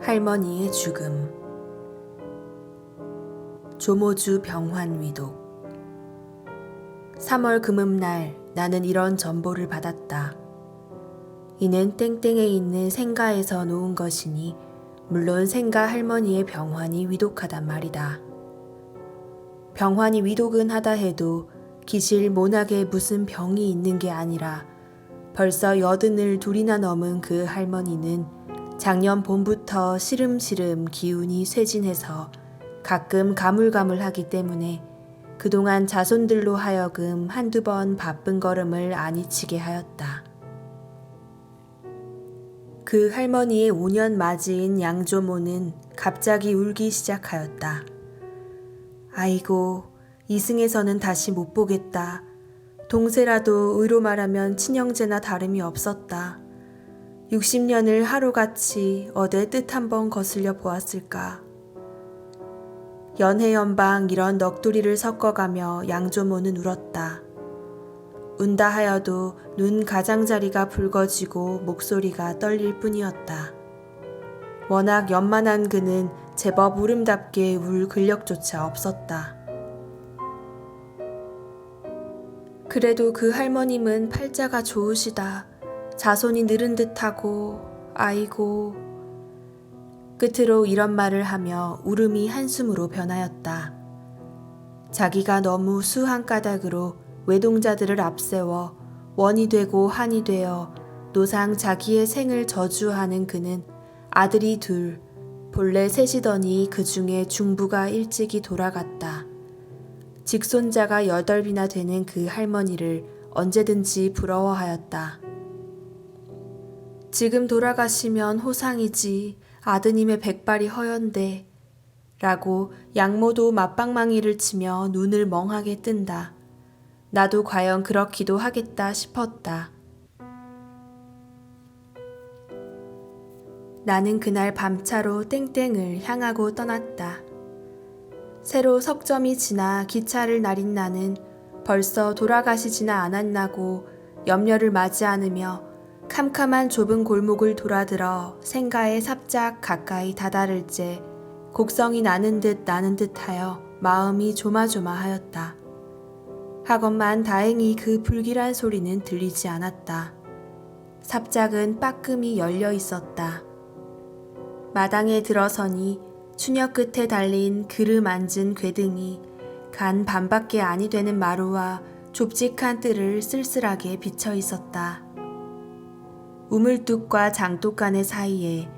할머니의 죽음. 조모주 병환 위독. 3월 금음날 나는 이런 전보를 받았다. 이는 땡땡에 있는 생가에서 놓은 것이니 물론 생가 할머니의 병환이 위독하단 말이다. 병환이 위독은 하다 해도 기실 모나게 무슨 병이 있는 게 아니라 벌써 80을 둘이나 넘은 그 할머니는 작년 봄부터 시름시름 기운이 쇠진해서 가끔 가물가물하기 때문에 그동안 자손들로 하여금 한두 번 바쁜 걸음을 안 잊히게 하였다. 그 할머니의 5년 맞이인 양조모는 갑자기 울기 시작하였다. 아이고, 이승에서는 다시 못 보겠다. 동세라도 의로 말하면 친형제나 다름이 없었다. 60년을 하루같이 어디 뜻 한번 거슬려 보았을까. 연해연방 이런 넋두리를 섞어가며 양조모는 울었다. 운다 하여도 눈 가장자리가 붉어지고 목소리가 떨릴 뿐이었다. 워낙 연만한 그는 제법 울음답게 울 근력조차 없었다. 그래도 그 할머님은 팔자가 좋으시다. 자손이 늘은 듯하고 아이고. 끝으로 이런 말을 하며 울음이 한숨으로 변하였다. 자기가 너무 수한 까닭으로 외동자들을 앞세워 원이 되고 한이 되어 노상 자기의 생을 저주하는 그는 아들이 둘, 본래 셋이더니 그 중에 중부가 일찍이 돌아갔다. 직손자가 8이나 되는 그 할머니를 언제든지 부러워하였다. 지금 돌아가시면 호상이지 아드님의 백발이 허연데 라고 양모도 맞방망이를 치며 눈을 멍하게 뜬다. 나도 과연 그렇기도 하겠다 싶었다. 나는 그날 밤차로 땡땡을 향하고 떠났다. 새로 석점이 지나 기차를 나린 나는 벌써 돌아가시지나 않았나고 염려를 마지 않으며 캄캄한 좁은 골목을 돌아들어 생가에 삽작 가까이 다다를 째 곡성이 나는 듯 하여 마음이 조마조마하였다. 하건만 다행히 그 불길한 소리는 들리지 않았다. 삽작은 빠끔히 열려 있었다. 마당에 들어서니 추녀 끝에 달린 그름 앉은 궤등이 간 반밖에 아니 되는 마루와 좁직한 뜰을 쓸쓸하게 비쳐 있었다. 우물뚝과 장독간의 사이에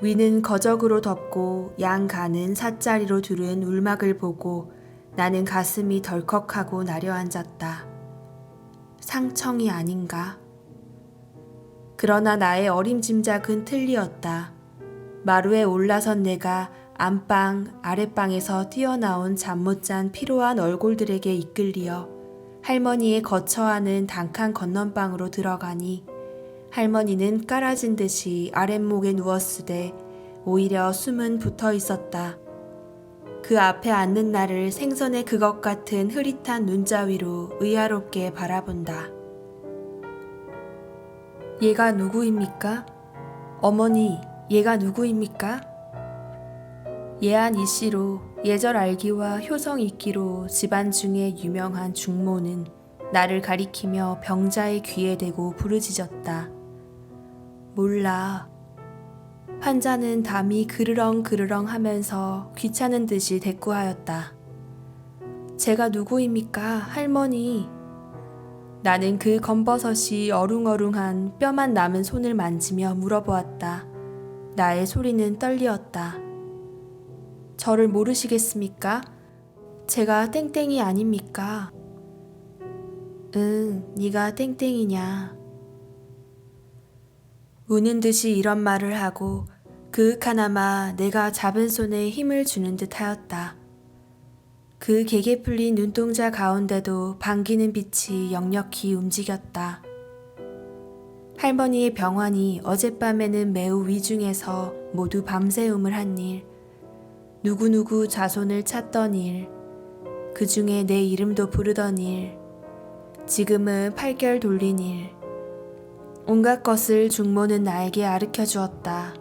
위는 거적으로 덮고 양간은 삿자리로 두른 울막을 보고 나는 가슴이 덜컥하고 나려앉았다. 상청이 아닌가? 그러나 나의 어림짐작은 틀리었다. 마루에 올라선 내가 안방, 아랫방에서 뛰어나온 잠 못 잔 피로한 얼굴들에게 이끌리어 할머니의 거처하는 단칸 건넌방으로 들어가니 할머니는 깔아진 듯이 아랫목에 누웠으되 오히려 숨은 붙어 있었다. 그 앞에 앉는 나를 생선의 그것 같은 흐릿한 눈자위로 의아롭게 바라본다. 얘가 누구입니까? 어머니, 얘가 누구입니까? 예한 이씨로 예절 알기와 효성 있기로 집안 중에 유명한 중모는 나를 가리키며 병자의 귀에 대고 부르짖었다. 몰라. 환자는 담이 그르렁 하면서 귀찮은 듯이 대꾸하였다. 제가 누구입니까, 할머니? 나는 그 검버섯이 어룽어룽한 뼈만 남은 손을 만지며 물어보았다. 나의 소리는 떨리었다. 저를 모르시겠습니까? 제가 땡땡이 아닙니까? 응, 네가 땡땡이냐. 우는 듯이 이런 말을 하고 그윽하나마 내가 잡은 손에 힘을 주는 듯 하였다. 그 개개 풀린 눈동자 가운데도 반기는 빛이 역력히 움직였다. 할머니의 병환이 어젯밤에는 매우 위중해서 모두 밤새움을 한 일, 누구누구 자손을 찾던 일, 그 중에 내 이름도 부르던 일, 지금은 팔결 돌린 일, 온갖 것을 중모는 나에게 아르켜 주었다.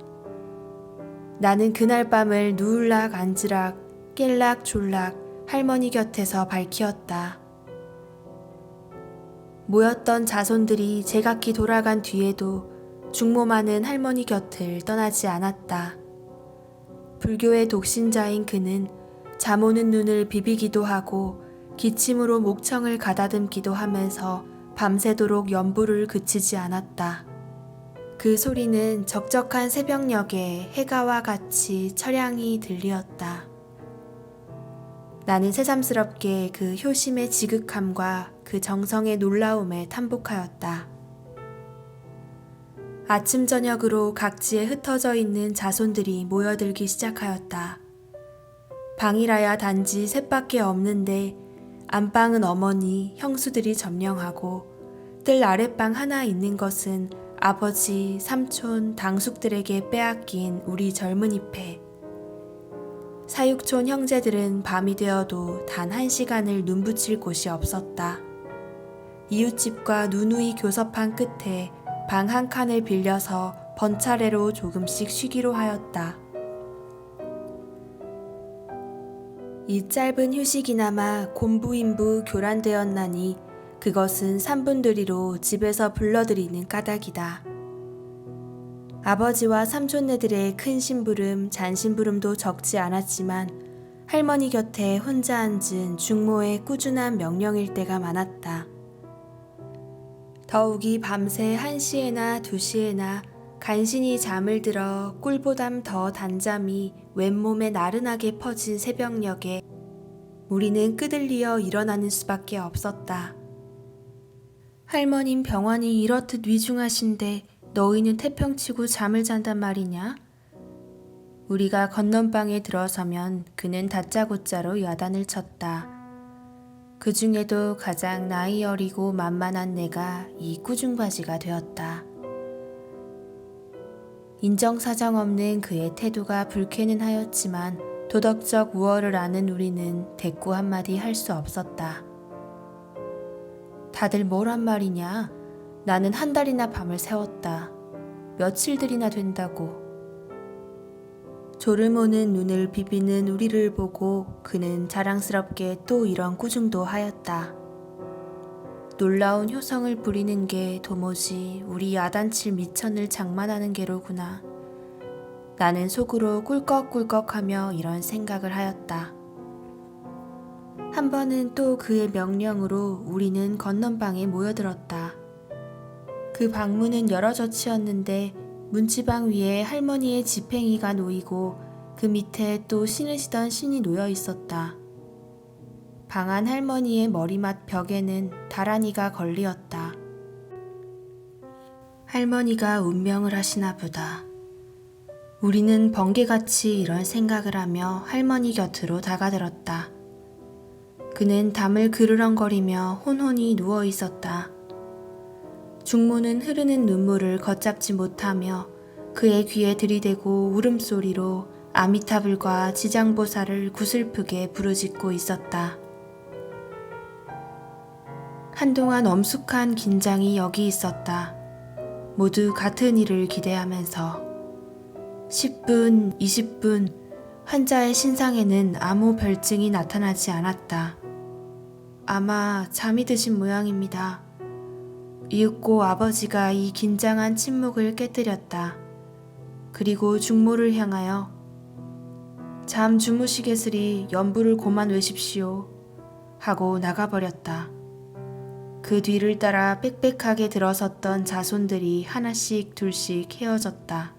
나는 그날 밤을 누울락 앉으락 깰락 졸락 할머니 곁에서 밝히었다. 모였던 자손들이 제각기 돌아간 뒤에도 중모만은 할머니 곁을 떠나지 않았다. 불교의 독신자인 그는 잠 오는 눈을 비비기도 하고 기침으로 목청을 가다듬기도 하면서 밤새도록 연부를 그치지 않았다. 그 소리는 적적한 새벽녘에 해가와 같이 처량히 들리었다. 나는 새삼스럽게 그 효심의 지극함과 그 정성의 놀라움에 탐복하였다. 아침 저녁으로 각지에 흩어져 있는 자손들이 모여들기 시작하였다. 방이라야 단지 셋밖에 없는데 안방은 어머니, 형수들이 점령하고 뜰 아랫방 하나 있는 것은 아버지, 삼촌, 당숙들에게 빼앗긴 우리 젊은이 패. 사육촌 형제들은 밤이 되어도 단 1시간을 눈붙일 곳이 없었다. 이웃집과 누누이 교섭한 끝에 방 한 칸을 빌려서 번차례로 조금씩 쉬기로 하였다. 이 짧은 휴식이나마 곤부인부 교란되었나니 그것은 산분들이로 집에서 불러들이는 까닭이다. 아버지와 삼촌네들의 큰 심부름, 잔심부름도 적지 않았지만 할머니 곁에 혼자 앉은 중모의 꾸준한 명령일 때가 많았다. 더욱이 밤새 1시에나 2시에나 간신히 잠을 들어 꿀보담 더 단잠이 왼몸에 나른하게 퍼진 새벽녘에 우리는 끄들리어 일어나는 수밖에 없었다. 할머님 병환이 이렇듯 위중하신데 너희는 태평치고 잠을 잔단 말이냐? 우리가 건넌방에 들어서면 그는 다짜고짜로 야단을 쳤다. 그 중에도 가장 나이 어리고 만만한 내가 이 꾸중바지가 되었다. 인정사정 없는 그의 태도가 불쾌는 하였지만 도덕적 우월을 아는 우리는 대꾸 한마디 할 수 없었다. 다들 뭐란 말이냐? 나는 1달이나 밤을 새웠다. 며칠들이나 된다고. 졸음 오는 눈을 비비는 우리를 보고 그는 자랑스럽게 또 이런 꾸중도 하였다. 놀라운 효성을 부리는 게 도무지 우리 야단칠 미천을 장만하는 게로구나. 나는 속으로 꿀꺽꿀꺽하며 이런 생각을 하였다. 한 번은 또 그의 명령으로 우리는 건넌방에 모여들었다. 그 방문은 여러 젖히었는데 문지방 위에 할머니의 지팽이가 놓이고 그 밑에 또 신으시던 신이 놓여 있었다. 방안 할머니의 머리맡 벽에는 다란이가 걸리었다. 할머니가 운명을 하시나 보다. 우리는 번개같이 이런 생각을 하며 할머니 곁으로 다가들었다. 그는 담을 그르렁거리며 혼혼히 누워 있었다. 중모는 흐르는 눈물을 걷잡지 못하며 그의 귀에 들이대고 울음소리로 아미타불과 지장보살을 구슬프게 부르짖고 있었다. 한동안 엄숙한 긴장이 여기 있었다. 모두 같은 일을 기대하면서 10분, 20분 환자의 신상에는 아무 별증이 나타나지 않았다. 아마 잠이 드신 모양입니다. 이윽고 아버지가 이 긴장한 침묵을 깨뜨렸다. 그리고 중모를 향하여 잠 주무시겠으리 연부를 고만 외십시오 하고 나가버렸다. 그 뒤를 따라 빽빽하게 들어섰던 자손들이 하나씩 둘씩 헤어졌다.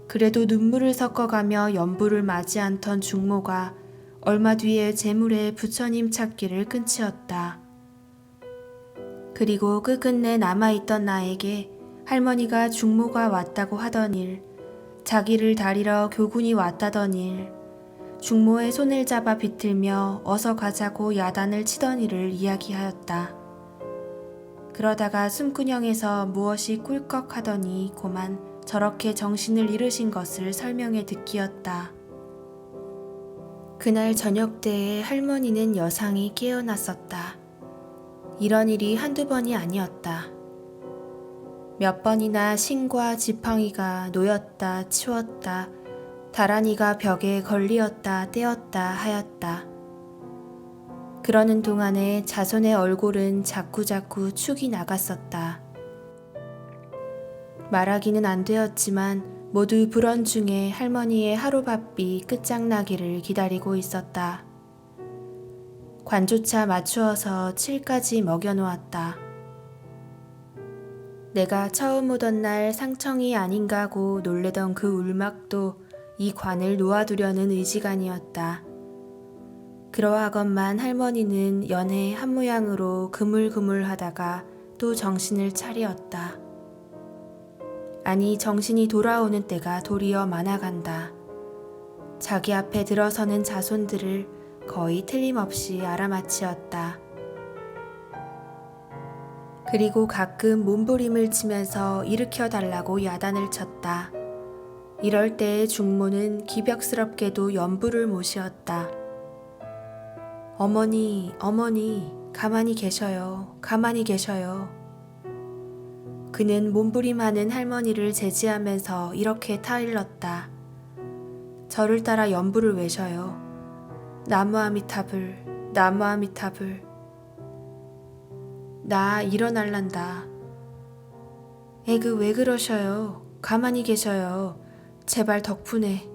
그래도 눈물을 섞어가며 연부를 맞이 않던 중모가 얼마 뒤에 재물의 부처님 찾기를 끊지었다. 그리고 끝끝내 남아있던 나에게 할머니가 중모가 왔다고 하던 일, 자기를 다리러 교군이 왔다던 일, 중모의 손을 잡아 비틀며 어서 가자고 야단을 치던 일을 이야기하였다. 그러다가 숨구녕에서 무엇이 꿀꺽하더니 고만 저렇게 정신을 잃으신 것을 설명해 듣기였다. 그날 저녁 때에 할머니는 여상이 깨어났었다. 이런 일이 한두 번이 아니었다. 몇 번이나 신과 지팡이가 놓였다 치웠다 다란이가 벽에 걸리었다 떼었다 하였다. 그러는 동안에 자손의 얼굴은 자꾸자꾸 축이 나갔었다. 말하기는 안 되었지만 모두 불원 중에 할머니의 하루바삐 끝장나기를 기다리고 있었다. 관조차 맞추어서 7까지 먹여놓았다. 내가 처음 오던 날 상청이 아닌가고 놀래던 그 울막도 이 관을 놓아두려는 의지간이었다. 그러하건만 할머니는 연해 한 모양으로 그물그물하다가 또 정신을 차리었다. 아니 정신이 돌아오는 때가 도리어 많아간다. 자기 앞에 들어서는 자손들을 거의 틀림없이 알아맞히었다. 그리고 가끔 몸부림을 치면서 일으켜달라고 야단을 쳤다. 이럴 때의 중모는 기벽스럽게도 연부를 모시었다. 어머니, 어머니, 가만히 계셔요. 가만히 계셔요. 그는 몸부림하는 할머니를 제지하면서 이렇게 타일렀다. 저를 따라 연부를 외셔요. 나무아미타불, 나무아미타불. 나 일어날란다. 에그 왜 그러셔요? 가만히 계셔요. 제발 덕분에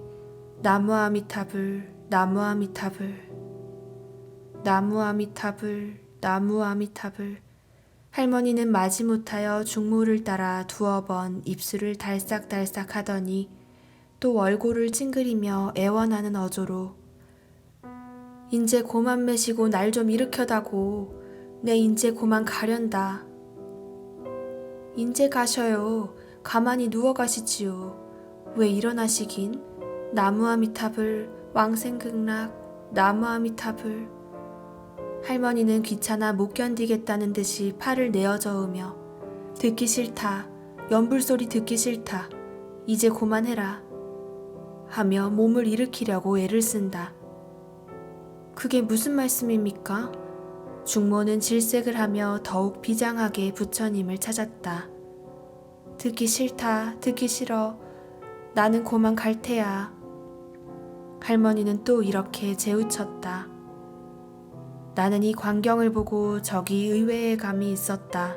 나무아미타불, 나무아미타불. 나무아미타불, 나무아미타불. 할머니는 마지못하여 중모를 따라 두어 번 입술을 달싹달싹 하더니 또 얼굴을 찡그리며 애원하는 어조로 인제 고만 매시고 날 좀 일으켜다고. 내 인제 고만 가련다. 인제 가셔요. 가만히 누워 가시지요. 왜 일어나시긴? 나무아미타불, 왕생극락, 나무아미타불. 할머니는 귀찮아 못 견디겠다는 듯이 팔을 내어저으며 듣기 싫다. 연불소리 듣기 싫다. 이제 그만해라. 하며 몸을 일으키려고 애를 쓴다. 그게 무슨 말씀입니까? 중모는 질색을 하며 더욱 비장하게 부처님을 찾았다. 듣기 싫다. 듣기 싫어. 나는 고만 갈 테야. 할머니는 또 이렇게 재우쳤다. 나는 이 광경을 보고 저기 의외의 감이 있었다.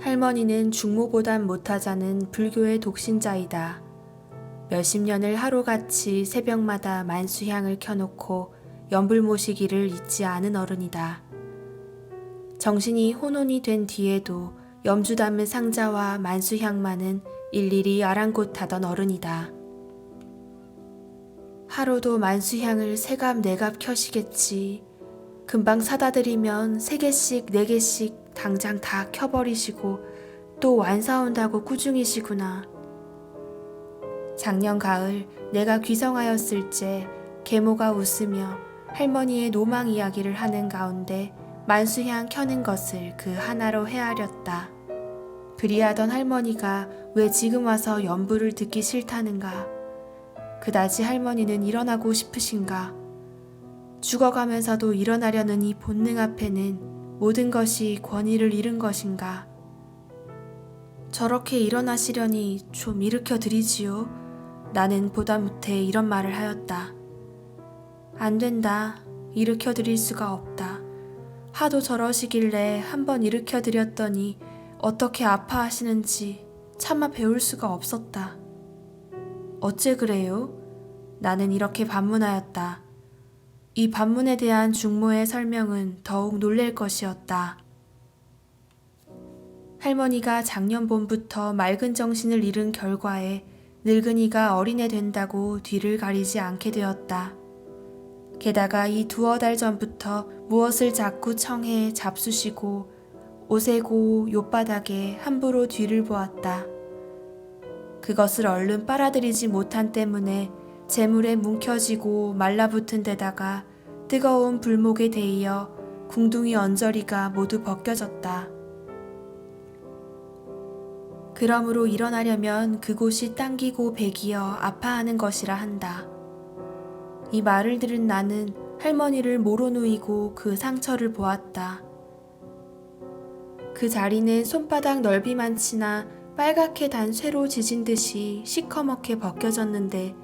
할머니는 중모보단 못하자는 불교의 독신자이다. 몇십 년을 하루같이 새벽마다 만수향을 켜놓고 연불 모시기를 잊지 않은 어른이다. 정신이 혼혼이 된 뒤에도 염주 담은 상자와 만수향만은 일일이 아랑곳하던 어른이다. 하루도 만수향을 세갑 네갑 켜시겠지. 금방 사다 드리면 3개씩 4개씩 당장 다 켜버리시고 또 완사온다고 꾸중이시구나. 작년 가을 내가 귀성하였을 때 계모가 웃으며 할머니의 노망 이야기를 하는 가운데 만수향 켜는 것을 그 하나로 헤아렸다. 그리하던 할머니가 왜 지금 와서 연부를 듣기 싫다는가. 그다지 할머니는 일어나고 싶으신가? 죽어가면서도 일어나려는 이 본능 앞에는 모든 것이 권위를 잃은 것인가? 저렇게 일어나시려니 좀 일으켜 드리지요. 나는 보다 못해 이런 말을 하였다. 안 된다. 일으켜 드릴 수가 없다. 하도 저러시길래 한번 일으켜 드렸더니 어떻게 아파하시는지 차마 배울 수가 없었다. 어째 그래요? 나는 이렇게 반문하였다. 이 반문에 대한 중모의 설명은 더욱 놀랄 것이었다. 할머니가 작년 봄부터 맑은 정신을 잃은 결과에 늙은이가 어린애 된다고 뒤를 가리지 않게 되었다. 게다가 이 두어 달 전부터 무엇을 자꾸 청해 잡수시고 오세고 욤바닥에 함부로 뒤를 보았다. 그것을 얼른 빨아들이지 못한 때문에 재물에 뭉켜지고 말라붙은 데다가 뜨거운 불목에 대이어 궁둥이 언저리가 모두 벗겨졌다. 그러므로 일어나려면 그곳이 당기고 베기어 아파하는 것이라 한다. 이 말을 들은 나는 할머니를 모로 누이고 그 상처를 보았다. 그 자리는 손바닥 넓이만치나 빨갛게 단 쇠로 지진 듯이 시커멓게 벗겨졌는데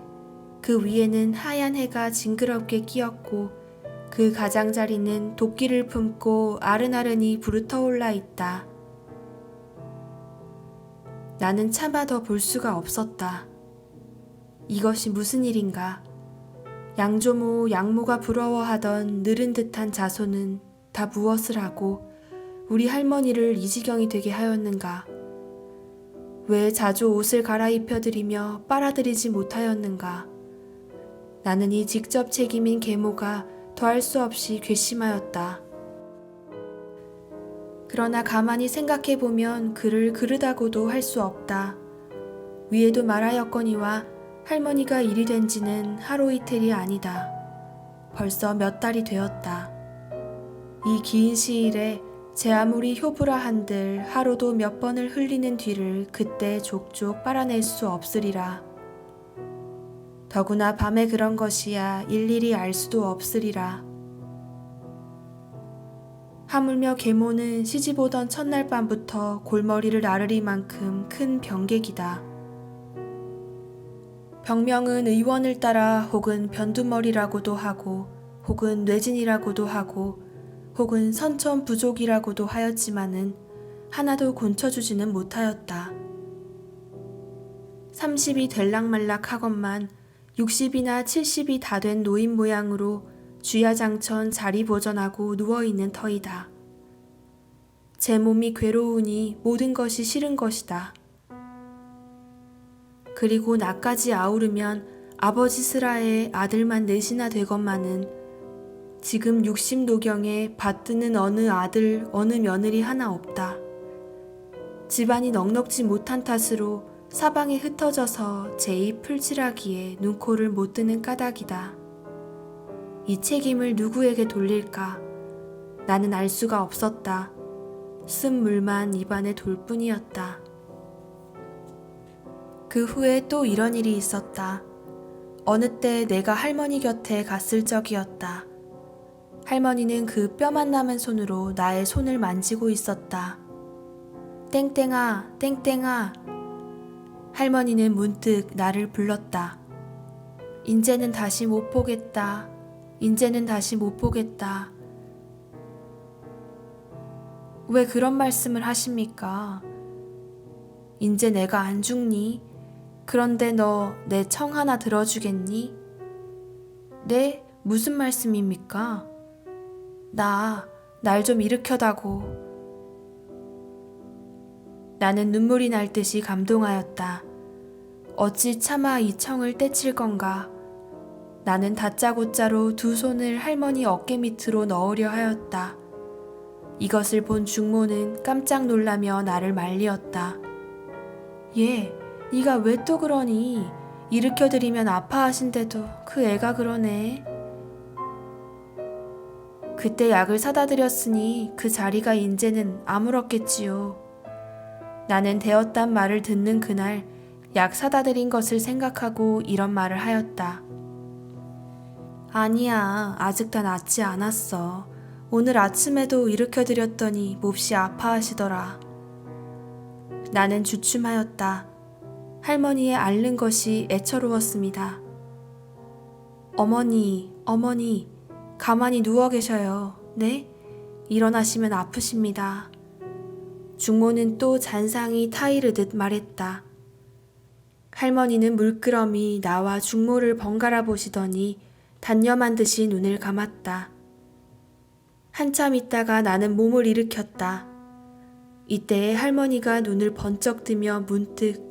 그 위에는 하얀 해가 징그럽게 끼었고 그 가장자리는 도끼를 품고 아른아른이 부르터올라 있다. 나는 차마 더 볼 수가 없었다. 이것이 무슨 일인가? 양조모, 양모가 부러워하던 느른 듯한 자손은 다 무엇을 하고 우리 할머니를 이 지경이 되게 하였는가? 왜 자주 옷을 갈아입혀드리며 빨아들이지 못하였는가? 나는 이 직접 책임인 계모가 더할 수 없이 괘씸하였다. 그러나 가만히 생각해보면 그를 그르다고도 할 수 없다. 위에도 말하였거니와 할머니가 일이 된 지는 하루 이틀이 아니다. 벌써 몇 달이 되었다. 이 긴 시일에 제 아무리 효부라 한들 하루도 몇 번을 흘리는 뒤를 그때 족족 빨아낼 수 없으리라. 더구나 밤에 그런 것이야 일일이 알 수도 없으리라. 하물며 계모는 시집 오던 첫날 밤부터 골머리를 나르리만큼 큰 병객이다. 병명은 의원을 따라 혹은 변두머리라고도 하고 혹은 뇌진이라고도 하고 혹은 선천 부족이라고도 하였지만은 하나도 곤쳐주지는 못하였다. 30이 될락말락 하건만 60이나 70이 다 된 노인 모양으로 주야장천 자리 보전하고 누워있는 터이다. 제 몸이 괴로우니 모든 것이 싫은 것이다. 그리고 나까지 아우르면 아버지 슬하에 아들만 넷이나 되건만은 지금 60노경에 받드는 어느 아들 어느 며느리 하나 없다. 집안이 넉넉지 못한 탓으로 사방에 흩어져서 제 입 풀칠하기에 눈코를 못 뜨는 까닭이다. 이 책임을 누구에게 돌릴까? 나는 알 수가 없었다. 쓴 물만 입안에 돌 뿐이었다. 그 후에 또 이런 일이 있었다. 어느 때 내가 할머니 곁에 갔을 적이었다. 할머니는 그 뼈만 남은 손으로 나의 손을 만지고 있었다. 땡땡아, 땡땡아. 할머니는 문득 나를 불렀다. 인제는 다시 못 보겠다. 인제는 다시 못 보겠다. 왜 그런 말씀을 하십니까? 인제 내가 안 죽니? 그런데 너 내 청 하나 들어주겠니? 네? 무슨 말씀입니까? 날 좀 일으켜다고. 나는 눈물이 날 듯이 감동하였다. 어찌 차마 이 청을 떼칠 건가? 나는 다짜고짜로 두 손을 할머니 어깨 밑으로 넣으려 하였다. 이것을 본 중모는 깜짝 놀라며 나를 말리었다. 얘, 네가 왜 또 그러니? 일으켜드리면 아파하신데도 그 애가 그러네. 그때 약을 사다 드렸으니 그 자리가 인제는 아물었겠지요. 나는 되었단 말을 듣는 그날 약 사다 드린 것을 생각하고 이런 말을 하였다. 아니야, 아직 다 낫지 않았어. 오늘 아침에도 일으켜드렸더니 몹시 아파하시더라. 나는 주춤하였다. 할머니의 앓는 것이 애처로웠습니다. 어머니, 가만히 누워 계셔요. 네? 일어나시면 아프십니다. 중모는 또 잔상이 타이르듯 말했다. 할머니는 물끄러미 나와 중모를 번갈아 보시더니 단념한 듯이 눈을 감았다. 한참 있다가 나는 몸을 일으켰다. 이때에 할머니가 눈을 번쩍 뜨며 문득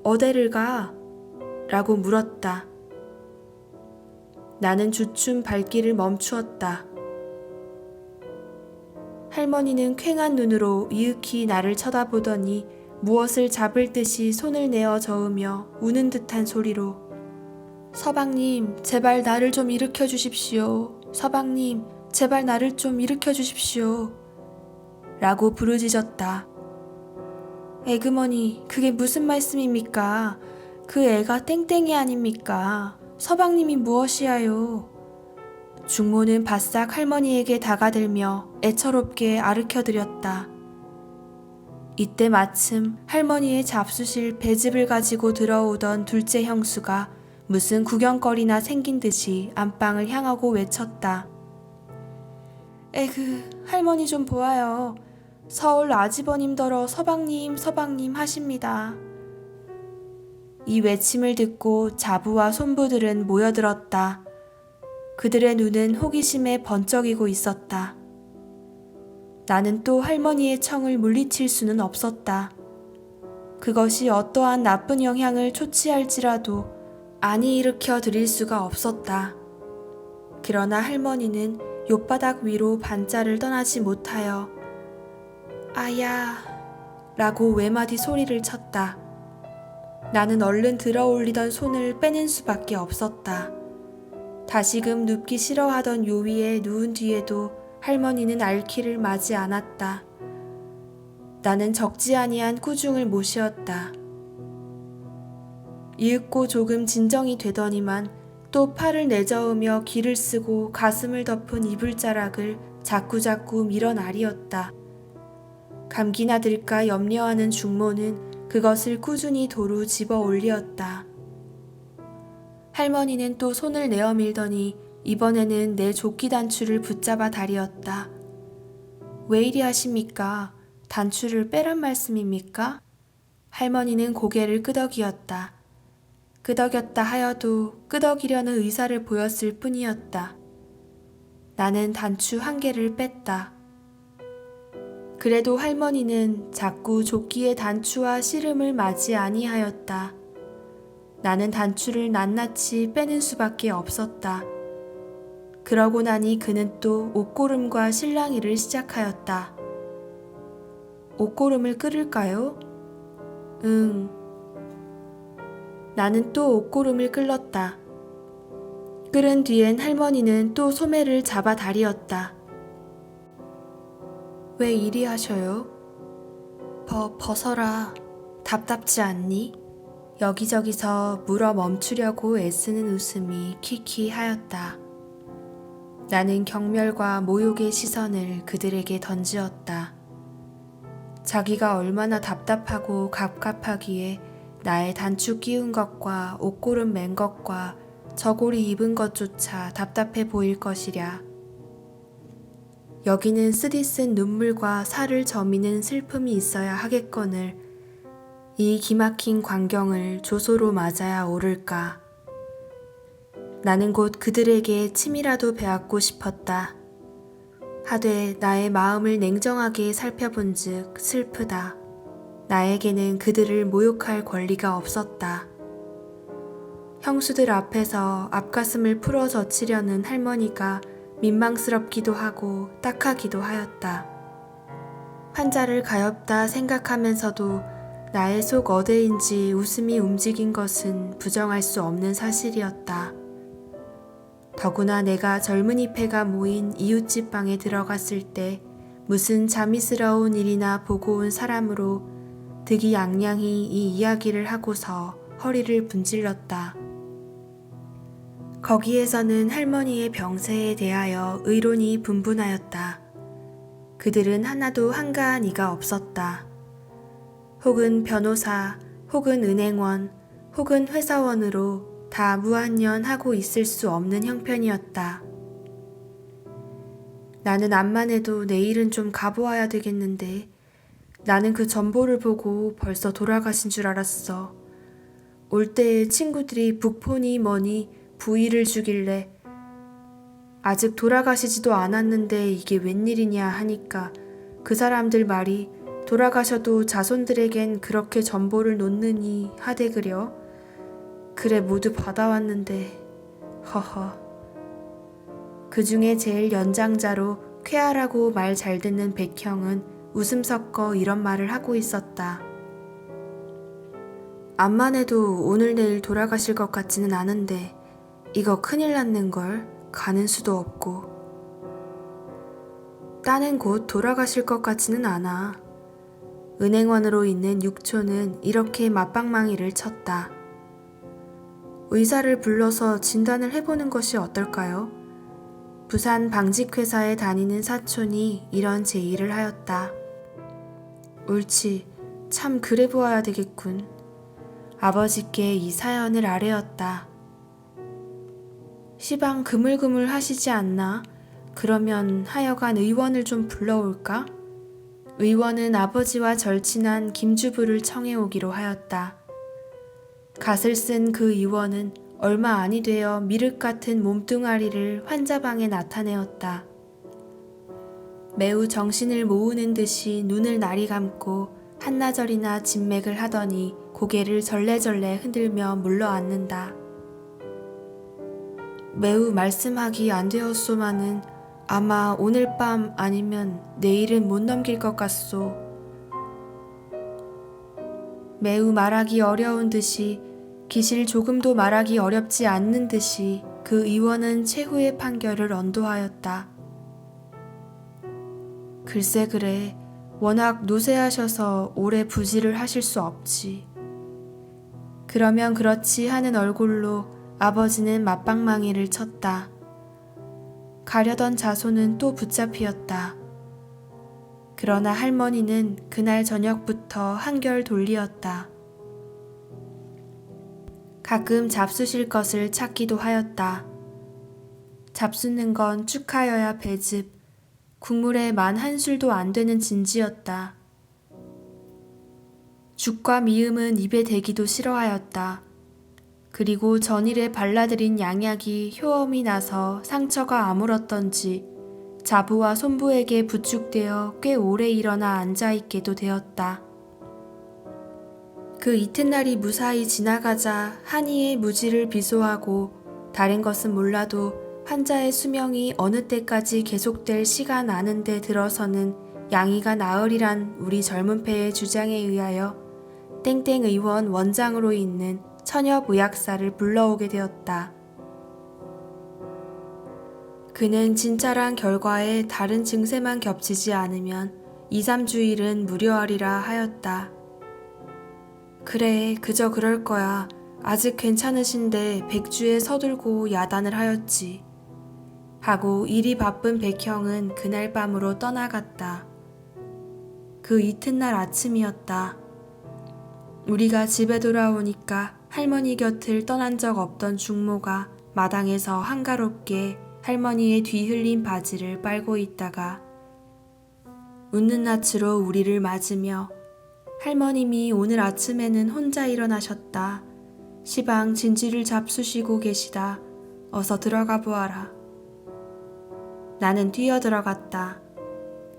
어디를 가? 라고 물었다. 나는 주춤 발길을 멈추었다. 할머니는 퀭한 눈으로 이윽히 나를 쳐다보더니 무엇을 잡을 듯이 손을 내어 저으며 우는 듯한 소리로 서방님, 제발 나를 좀 일으켜 주십시오. 서방님, 제발 나를 좀 일으켜 주십시오. 라고 부르짖었다. 에그머니, 그게 무슨 말씀입니까? 그 애가 땡땡이 아닙니까? 서방님이 무엇이야요? 중모는 바싹 할머니에게 다가들며 애처롭게 아르켜드렸다. 이때 마침 할머니의 잡수실 배즙을 가지고 들어오던 둘째 형수가 무슨 구경거리나 생긴 듯이 안방을 향하고 외쳤다. 에그, 할머니 좀 보아요. 서울 아집어님더러 서방님 서방님 하십니다. 이 외침을 듣고 자부와 손부들은 모여들었다. 그들의 눈은 호기심에 번쩍이고 있었다. 나는 또 할머니의 청을 물리칠 수는 없었다. 그것이 어떠한 나쁜 영향을 초치할지라도 안이 일으켜 드릴 수가 없었다. 그러나 할머니는 옅바닥 위로 반자를 떠나지 못하여 아야 라고 외마디 소리를 쳤다. 나는 얼른 들어올리던 손을 빼는 수밖에 없었다. 다시금 눕기 싫어하던 요위에 누운 뒤에도 할머니는 알키를 마지 않았다. 나는 적지 아니한 꾸중을 모시었다. 이윽고 조금 진정이 되더니만 또 팔을 내저으며 기를 쓰고 가슴을 덮은 이불자락을 자꾸자꾸 밀어나리었다. 감기나 들까 염려하는 중모는 그것을 꾸준히 도로 집어 올리었다. 할머니는 또 손을 내어 밀더니 이번에는 내 조끼 단추를 붙잡아 다리었다. 왜 이리 하십니까? 단추를 빼란 말씀입니까? 할머니는 고개를 끄덕이었다. 끄덕였다 하여도 끄덕이려는 의사를 보였을 뿐이었다. 나는 단추 한 개를 뺐다. 그래도 할머니는 자꾸 조끼의 단추와 씨름을 마지 아니하였다. 나는 단추를 낱낱이 빼는 수밖에 없었다. 그러고 나니 그는 또 옷고름과 실랑이를 시작하였다. 옷고름을 끌을까요? 응. 나는 또 옷고름을 끌렀다. 끌은 뒤엔 할머니는 또 소매를 잡아 다리었다. 왜 이리 하셔요? 벗어라. 답답지 않니? 여기저기서 물어 멈추려고 애쓰는 웃음이 키키하였다. 나는 경멸과 모욕의 시선을 그들에게 던지었다. 자기가 얼마나 답답하고 갑갑하기에 나의 단추 끼운 것과 옷고름 맨 것과 저고리 입은 것조차 답답해 보일 것이랴. 여기는 쓰디쓴 눈물과 살을 저미는 슬픔이 있어야 하겠거늘 이 기막힌 광경을 조소로 맞아야 옳을까. 나는 곧 그들에게 침이라도 베앗고 싶었다. 하되 나의 마음을 냉정하게 살펴본즉 슬프다. 나에게는 그들을 모욕할 권리가 없었다. 형수들 앞에서 앞가슴을 풀어 젖히려는 할머니가 민망스럽기도 하고 딱하기도 하였다. 환자를 가엾다 생각하면서도 나의 속 어디인지 웃음이 움직인 것은 부정할 수 없는 사실이었다. 더구나 내가 젊은이 패가 모인 이웃집 방에 들어갔을 때 무슨 자미스러운 일이나 보고 온 사람으로 득이양양히 이 이야기를 하고서 허리를 분질렀다. 거기에서는 할머니의 병세에 대하여 의론이 분분하였다. 그들은 하나도 한가한 이가 없었다. 혹은 변호사, 혹은 은행원, 혹은 회사원으로 다 무한년 하고 있을 수 없는 형편이었다. 나는 암만 해도 내일은 좀 가보아야 되겠는데 나는 그 전보를 보고 벌써 돌아가신 줄 알았어. 올 때에 친구들이 북포니 뭐니 부의를 주길래 아직 돌아가시지도 않았는데 이게 웬일이냐 하니까 그 사람들 말이 돌아가셔도 자손들에겐 그렇게 전보를 놓느니 하대그려. 그래 모두 받아왔는데 허허. 그 중에 제일 연장자로 쾌활하고 말 잘 듣는 백형은 웃음 섞어 이런 말을 하고 있었다. 암만 해도 오늘 내일 돌아가실 것 같지는 않은데 이거 큰일 났는걸. 가는 수도 없고. 따는 곧 돌아가실 것 같지는 않아. 은행원으로 있는 육초는 이렇게 맞방망이를 쳤다. 의사를 불러서 진단을 해보는 것이 어떨까요? 부산 방직회사에 다니는 사촌이 이런 제의를 하였다. 옳지. 참 그래 보아야 되겠군. 아버지께 이 사연을 아뢰었다. 시방 그물그물 하시지 않나? 그러면 하여간 의원을 좀 불러올까? 의원은 아버지와 절친한 김주부를 청해오기로 하였다. 갓을 쓴 그 의원은 얼마 아니 되어 미륵 같은 몸뚱아리를 환자방에 나타내었다. 매우 정신을 모으는 듯이 눈을 나리감고 한나절이나 진맥을 하더니 고개를 절레절레 흔들며 물러앉는다. 매우 말씀하기 안 되었소마는 아마 오늘 밤 아니면 내일은 못 넘길 것 같소. 매우 말하기 어려운 듯이 기실 조금도 말하기 어렵지 않는 듯이 그 의원은 최후의 판결을 언도하였다. 글쎄 그래. 워낙 노쇠하셔서 오래 부지를 하실 수 없지. 그러면 그렇지 하는 얼굴로 아버지는 맞방망이를 쳤다. 가려던 자손은 또 붙잡히었다. 그러나 할머니는 그날 저녁부터 한결 돌리었다. 가끔 잡수실 것을 찾기도 하였다. 잡수는 건 축하여야 배즙, 국물에 만 한 술도 안 되는 진지였다. 죽과 미음은 입에 대기도 싫어하였다. 그리고 전일에 발라들인 양약이 효험이 나서 상처가 아물었던지 자부와 손부에게 부축되어 꽤 오래 일어나 앉아있게도 되었다. 그 이튿날이 무사히 지나가자 한이의 무지를 비소하고 다른 것은 몰라도 환자의 수명이 어느 때까지 계속될 시간 아는데 들어서는 양이가 나으리란 우리 젊은 패의 주장에 의하여 땡땡 의원 원장으로 있는 천엽의학사를 불러오게 되었다. 그는 진찰한 결과에 다른 증세만 겹치지 않으면 2, 3주일은 무료하리라 하였다. 그래, 그저 그럴 거야. 아직 괜찮으신데 백주에 서둘고 야단을 하였지. 하고 일이 바쁜 백형은 그날 밤으로 떠나갔다. 그 이튿날 아침이었다. 우리가 집에 돌아오니까 할머니 곁을 떠난 적 없던 중모가 마당에서 한가롭게 할머니의 뒤 흘린 바지를 빨고 있다가 웃는 낯으로 우리를 맞으며 할머님이 오늘 아침에는 혼자 일어나셨다. 시방 진지를 잡수시고 계시다. 어서 들어가 보아라. 나는 뛰어들어갔다.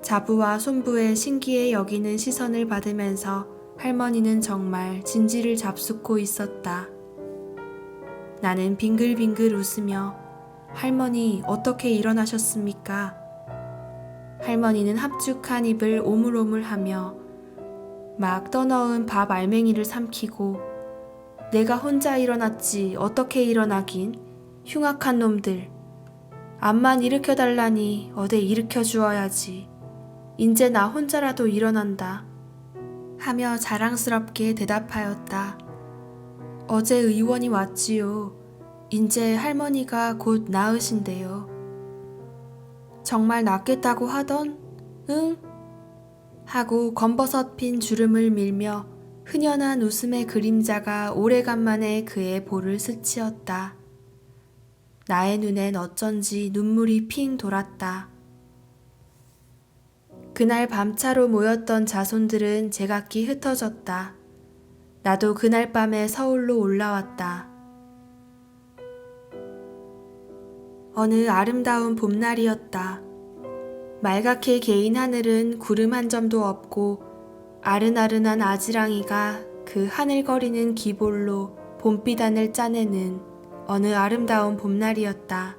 자부와 손부의 신기해 여기는 시선을 받으면서 할머니는 정말 진지를 잡숫고 있었다. 나는 빙글빙글 웃으며 할머니 어떻게 일어나셨습니까? 할머니는 합죽한 입을 오물오물하며 막 떠넣은 밥 알맹이를 삼키고 내가 혼자 일어났지 어떻게 일어나긴 흉악한 놈들 암만 일으켜달라니 어디 일으켜 주어야지 인제 나 혼자라도 일어난다 하며 자랑스럽게 대답하였다. 어제 의원이 왔지요. 인제 할머니가 곧 나으신대요. 정말 낫겠다고 하던? 응? 하고 검버섯 핀 주름을 밀며 흔연한 웃음의 그림자가 오래간만에 그의 볼을 스치었다. 나의 눈엔 어쩐지 눈물이 핑 돌았다. 그날 밤차로 모였던 자손들은 제각기 흩어졌다. 나도 그날 밤에 서울로 올라왔다. 어느 아름다운 봄날이었다. 말갛게 개인 하늘은 구름 한 점도 없고 아른아른한 아지랑이가 그 하늘거리는 기볼로 봄비단을 짜내는 어느 아름다운 봄날이었다.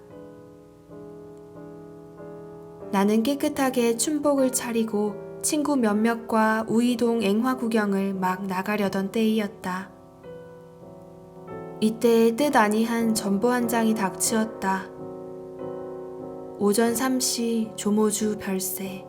나는 깨끗하게 춘복을 차리고 친구 몇몇과 우이동 앵화 구경을 막 나가려던 때이었다. 이때에 뜻 아니한 전보 한 장이 닥치었다. 오전 3시 조모주 별세.